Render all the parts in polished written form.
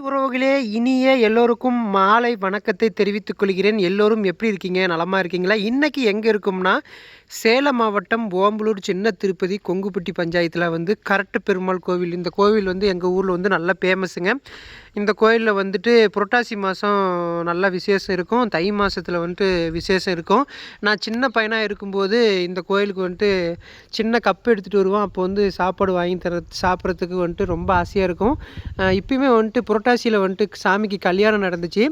உறவுகளே, இனிய எல்லோருக்கும் மாலை வணக்கத்தை தெரிவித்துக் கொள்கிறேன். எல்லோரும் எப்படி இருக்கீங்க? நலமா இருக்கீங்களா? இன்னைக்கு எங்க இருக்கோம்னா, சேலம் மாவட்டம் ஓம்பலூர் சின்ன திருப்பதி கொங்குப்பட்டி பஞ்சாயத்தில் கரட்டு பெருமாள் கோவில். இந்த கோவில் எங்கள் ஊரில் நல்லா ஃபேமஸுங்க. இந்த கோயிலில் புரட்டாசி மாதம் நல்லா விசேஷம் இருக்கும். தை மாதத்தில் விசேஷம் இருக்கும். நான் சின்ன பையனாக இருக்கும்போது இந்த கோயிலுக்கு சின்ன கப் எடுத்துகிட்டு வருவோம். அப்போ சாப்பாடு வாங்கி சாப்பிட்றதுக்கு ரொம்ப ஆசையாக இருக்கும். இப்பயுமே புரட்டாசியில் சாமிக்கு கல்யாணம் நடந்துச்சு.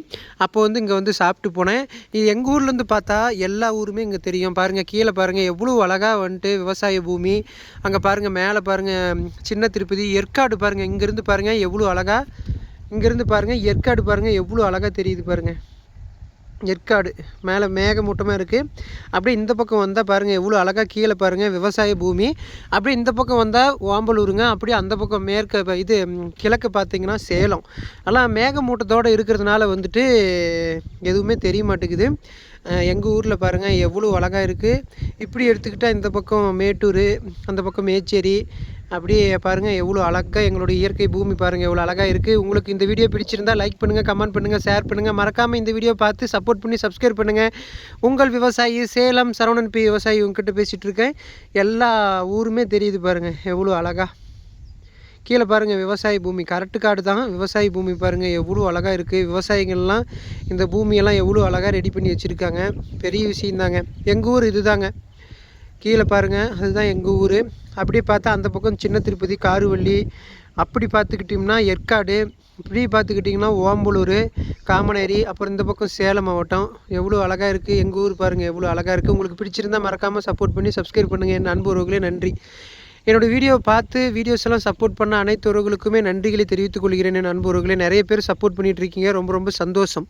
அப்போ இங்கே சாப்பிட்டு போனேன். இது எங்கள் ஊர்லேருந்து பார்த்தா எல்லா ஊருமே இங்கே தெரியும். பாருங்கள், கீழே பாருங்கள் எவ்வளோ அழகாக விவசாய பூமி. அங்கே பாருங்கள், மேலே பாருங்கள் சின்ன திருப்பதி. ஏற்காடு பாருங்கள், இங்கேருந்து பாருங்கள் எவ்வளோ அழகாக. இங்கேருந்து பாருங்கள் ஏற்காடு பாருங்கள் எவ்வளோ அழகாக தெரியுது பாருங்கள். ஏற்காடு மேலே மேகமூட்டமாக இருக்குது. அப்படியே இந்த பக்கம் வந்தால் பாருங்கள் எவ்வளோ அழகாக. கீழே பாருங்கள் விவசாய பூமி. அப்படியே இந்த பக்கம் வந்தால் ஓம்பலூருங்க. அப்படியே அந்த பக்கம் இது கிழக்கு பார்த்திங்கன்னா சேலம். எல்லாம் மேகமூட்டத்தோடு இருக்கிறதுனால எதுவுமே தெரிய மாட்டேங்குது. எங்கள் ஊரில் பாருங்கள் எவ்வளோ அழகாக இருக்குது. இப்படி எடுத்துக்கிட்டால் இந்த பக்கம் மேட்டூர், அந்த பக்கம் மேச்சேரி. அப்படியே பாருங்கள் எவ்வளோ அழகாக எங்களுடைய இயற்கை பூமி பாருங்கள் எவ்வளோ அழகாக இருக்குது. உங்களுக்கு இந்த வீடியோ பிடிச்சிருந்தால் லைக் பண்ணுங்கள், கமெண்ட் பண்ணுங்கள், ஷேர் பண்ணுங்கள். மறக்காமல் இந்த வீடியோ பார்த்து சப்போர்ட் பண்ணி சப்ஸ்கிரைப் பண்ணுங்கள். உங்கள் விவசாயி சேலம் சரவணன் பி விவசாயி உங்ககிட்ட பேசிகிட்டு இருக்கேன். எல்லா ஊருமே தெரியுது பாருங்கள் எவ்வளோ அழகாக. கீழே பாருங்கள் விவசாய பூமி, கரட்டு காடு தான் விவசாய பூமி. பாருங்கள் எவ்வளோ அழகாக இருக்குது. விவசாயிகள்லாம் இந்த பூமியெல்லாம் எவ்வளோ அழகாக ரெடி பண்ணி வச்சுருக்காங்க. பெரிய விஷயந்தாங்க. எங்கள் ஊர் இது தாங்க. கீழே பாருங்கள் அதுதான் எங்கள் ஊர். அப்படியே பார்த்தா அந்த பக்கம் சின்ன திருப்பதி, காருவள்ளி. அப்படி பார்த்துக்கிட்டிங்கன்னா ஏற்காடு. இப்படி பார்த்துக்கிட்டிங்கன்னா ஓம்பலூர், காமனேரி. அப்புறம் இந்த பக்கம் சேலம் மாவட்டம். எவ்வளோ அழகாக இருக்குது எங்கள் ஊர் பாருங்கள் எவ்வளோ அழகாக இருக்குது. உங்களுக்கு பிடிச்சிருந்தால் மறக்காமல் சப்போர்ட் பண்ணி சப்ஸ்கிரைப் பண்ணுங்கள். என் அன்பு உறவுகளே, நன்றி. என்னோடய வீடியோவை பார்த்து வீடியோஸ் எல்லாம் சப்போர்ட் பண்ண அனைத்து உறவுகளுக்குமே நன்றிகளை தெரிவித்துக் கொள்கிறேன். என் அன்பு உறவுகளே, நிறைய பேர் சப்போர்ட் பண்ணிகிட்ருக்கீங்க. ரொம்ப ரொம்ப சந்தோஷம்.